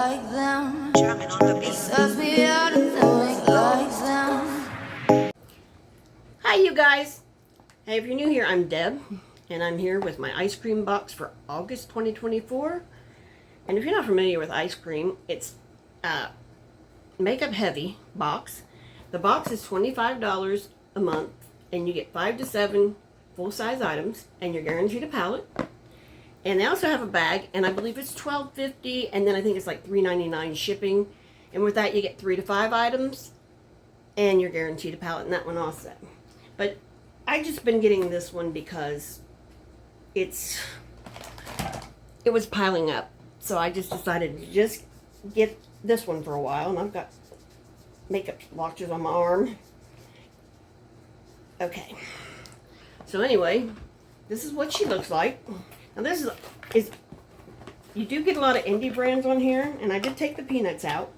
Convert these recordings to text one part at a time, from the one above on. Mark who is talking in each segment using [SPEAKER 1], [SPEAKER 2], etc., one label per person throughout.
[SPEAKER 1] like them. Jamming on the beat. It sucks me out and doing like them.
[SPEAKER 2] Hi you guys. Hey, if you're new here, I'm Deb, and I'm here with my ice cream box for August 2024. And if you're not familiar with ice cream, it's a makeup heavy box. The box is $25 a month, and you get 5 to 7 full-size items, and you're guaranteed a palette. And they also have a bag, and I believe it's $12.50, and then I think it's like $3.99 shipping. And with that, you get 3 to 5 items, and you're guaranteed a palette, and that one also. But I just been getting this one because it was piling up. So I just decided to just get this one for a while, and I've got makeup swatches on my arm. Okay. So anyway, this is what she looks like. Now this is you do get a lot of indie brands on here, and I did take the peanuts out.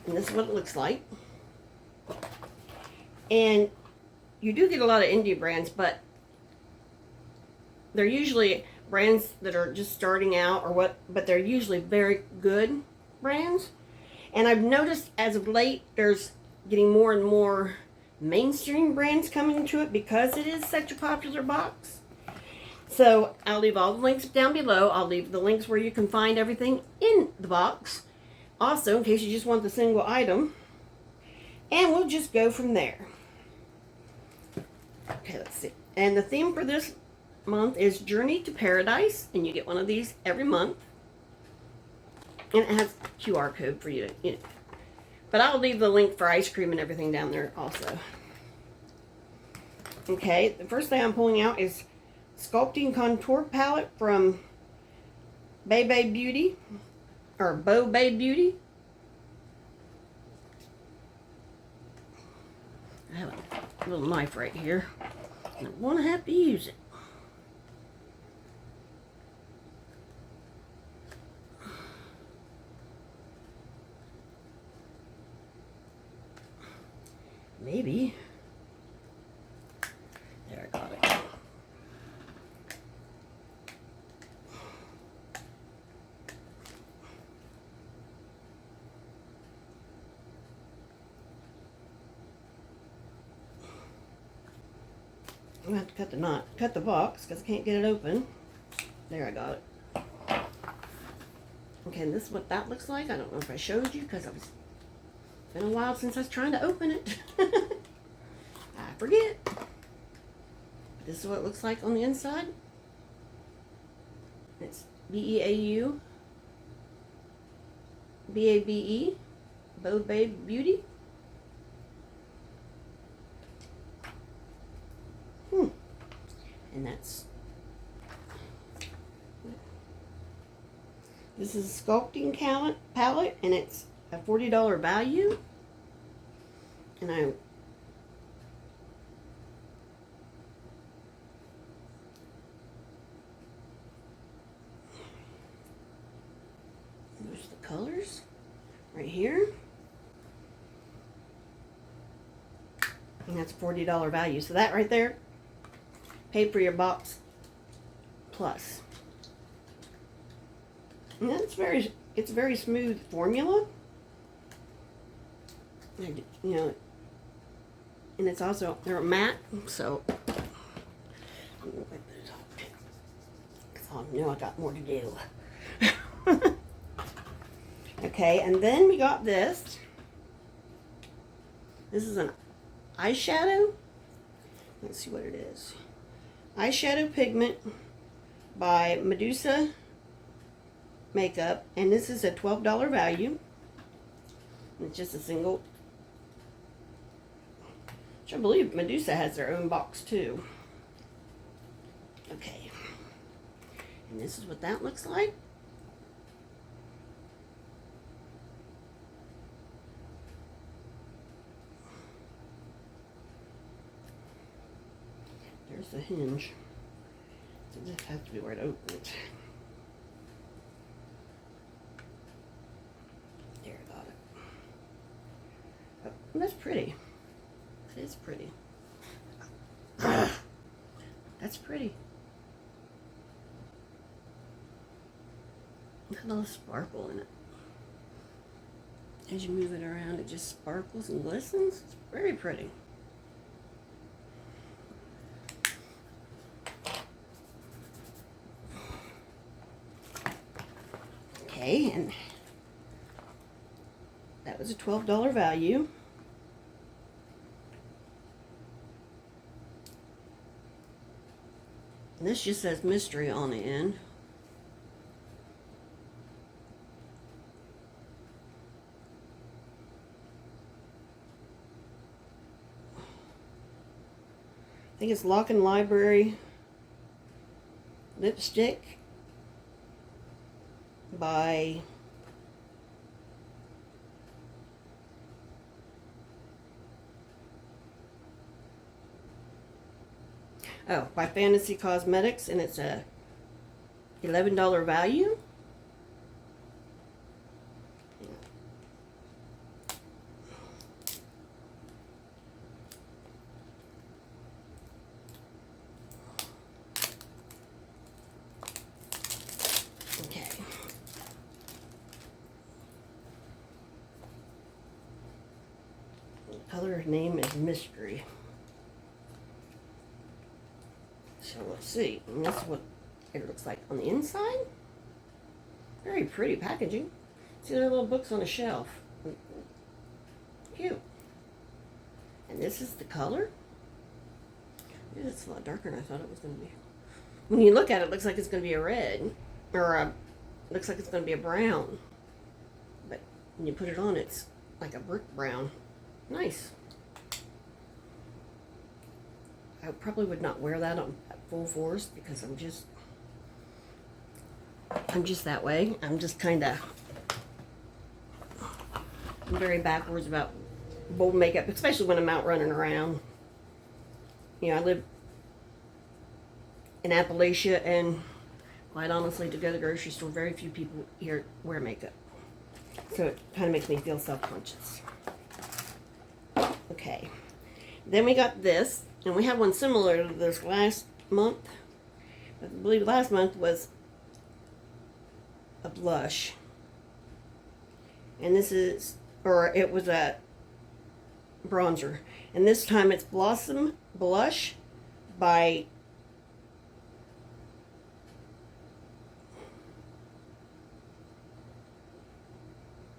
[SPEAKER 2] And this is what it looks like. And you do get a lot of indie brands, but they're usually brands that are just starting out or what, but they're usually very good brands. And I've noticed as of late there's getting more and more mainstream brands coming to it because it is such a popular box. So I'll leave all the links down below. I'll leave the links where you can find everything in the box. Also, in case you just want the single item. And we'll just go from there. Okay, let's see. And the theme for this month is Journey to Paradise. And you get one of these every month. And it has a QR code for you to, But I'll leave the link for ice cream and everything down there also. Okay, the first thing I'm pulling out is Sculpting Contour Palette from Beau Beauty. Or Beau Beauty. I have a little knife right here. And I want to have to use it. Maybe. There, I got it. I'm going to have to cut the box because I can't get it open. There, I got it. Okay, and this is what that looks like. I don't know if I showed you because it's been a while since I was trying to open it. I forget. This is what it looks like on the inside. It's B-E-A-U B-A-B-E Beau Beauty. And this is a Sculpting palette, and it's a $40 value. And there's the colors right here. And that's a $40 value. So that right there paid for your box plus. And that's it's a very smooth formula. And it's also, they're matte, so I'm gonna wipe it up because I know I got more to do. Okay, and then we got this. This is an eyeshadow. Let's see what it is. Eyeshadow Pigment by Medusa Makeup, and this is a $12 value. It's just a single, which I believe Medusa has their own box too. Okay, and this is what that looks like. There's the hinge. So this has to be where it opens. There, I got it. Oh, that's pretty. That is pretty. That's pretty. Got a little sparkle in it. As you move it around, it just sparkles and glistens. It's very pretty. Okay, and that was a $12 value. And this just says mystery on the end. I think it's Lock and Library lipstick by by Fantasy Cosmetics, and it's a $11 value. Okay. The color name is Mystery. So let's see, and that's what it looks like on the inside. Very pretty packaging. See, there are little books on a shelf. Cute. And this is the color. Yeah, it's a lot darker than I thought it was going to be. When you look at it, it looks like it's going to be a red, or looks like it's going to be a brown. But when you put it on, it's like a brick brown. Nice. I probably would not wear that on full force because I'm just that way. I'm just kind of, I'm very backwards about bold makeup, especially when I'm out running around. You know, I live in Appalachia, and quite honestly, to go to the grocery store, very few people here wear makeup. So it kind of makes me feel self-conscious. Okay. Then we got this, and we had one similar to this last month. I believe last month was a blush. And this is, or it was a bronzer. And this time it's Blossom Blush by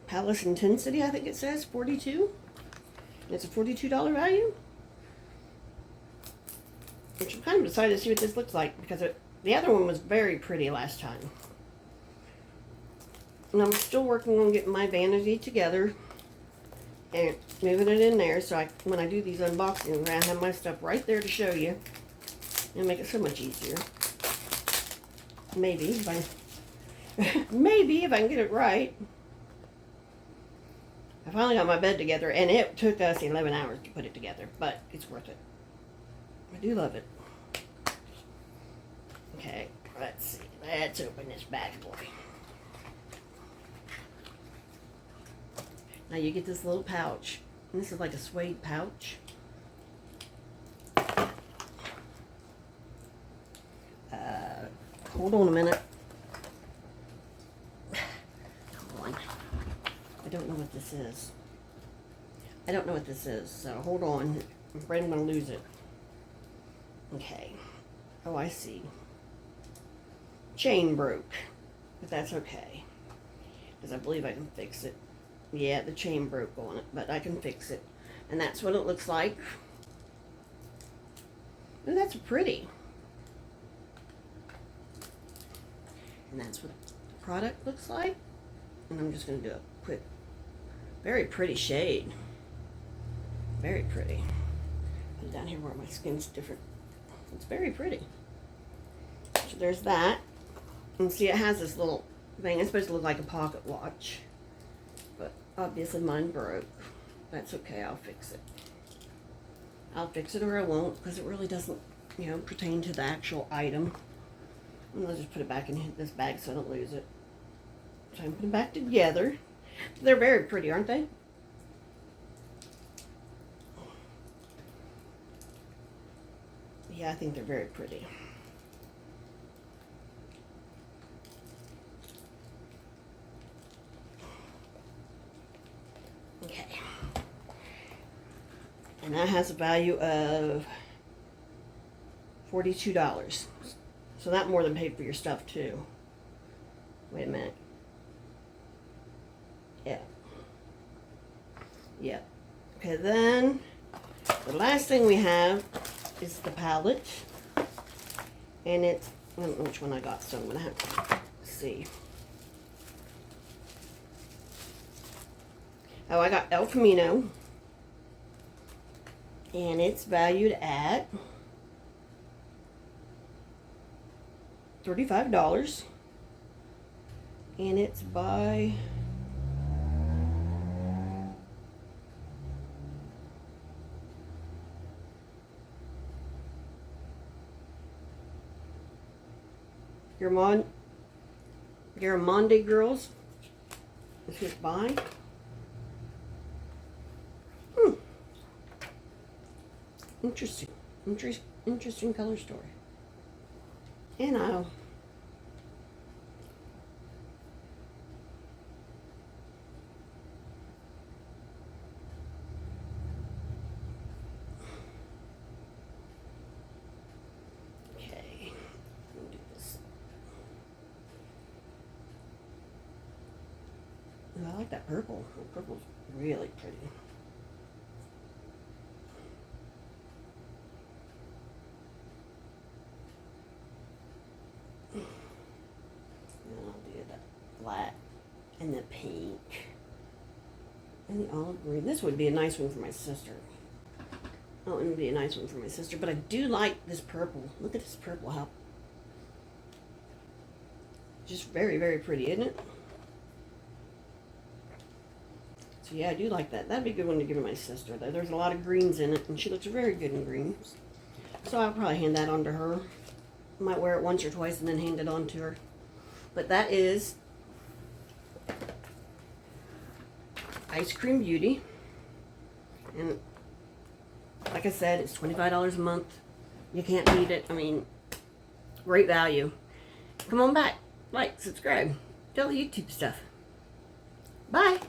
[SPEAKER 2] Palette Intensity, I think it says, 42. It's a $42 value. Which I'm kind of excited to see what this looks like, because the other one was very pretty last time. And I'm still working on getting my vanity together and moving it in there, so when I do these unboxings, I have my stuff right there to show you. It'll make it so much easier. Maybe if I can get it right. I finally got my bed together, and it took us 11 hours to put it together, but it's worth it. I do love it. Okay, let's see. Let's open this bad boy. Now you get this little pouch. And this is like a suede pouch. Hold on a minute. Come on. I don't know what this is. I don't know what this is, so hold on. I'm afraid I'm going to lose it. Okay. Oh, I see. Chain broke. But that's okay. Because I believe I can fix it. Yeah, the chain broke on it, but I can fix it. And that's what it looks like. And that's pretty. And that's what the product looks like. And I'm just going to do a quick, very pretty shade. Very pretty. Put it down here where my skin's different. It's very pretty. So there's that. And see, it has this little thing. It's supposed to look like a pocket watch. But obviously mine broke. That's okay, I'll fix it. I'll fix it or I won't, because it really doesn't, pertain to the actual item. And I'll just put it back in this bag so I don't lose it. So I'm putting it back together. They're very pretty, aren't they? Yeah, I think they're very pretty. Okay. And that has a value of $42. So that more than paid for your stuff too. Wait a minute. Yeah. Yeah. Okay, then the last thing we have is the palette. And it's, I don't know which one I got, so I'm going to have to see. Oh, I got El Camino. And it's valued at $35. And it's by Gourmande Girls. This is by. Interesting color story. And I'll okay. Let me do this. Oh, I like that purple. The purple's really pretty. Black and the pink and the olive green. This would be a nice one for my sister. Oh, it would be a nice one for my sister, but I do like this purple. Look at this purple, how just very, very pretty, isn't it? So yeah, I do like that. That'd be a good one to give to my sister. There's a lot of greens in it, and she looks very good in greens. So I'll probably hand that on to her. Might wear it once or twice and then hand it on to her. But that is Eyescream Beauty, and like I said, it's $25 a month. You can't beat it. I mean, great value. Come on back, like, subscribe, tell the YouTube stuff. Bye.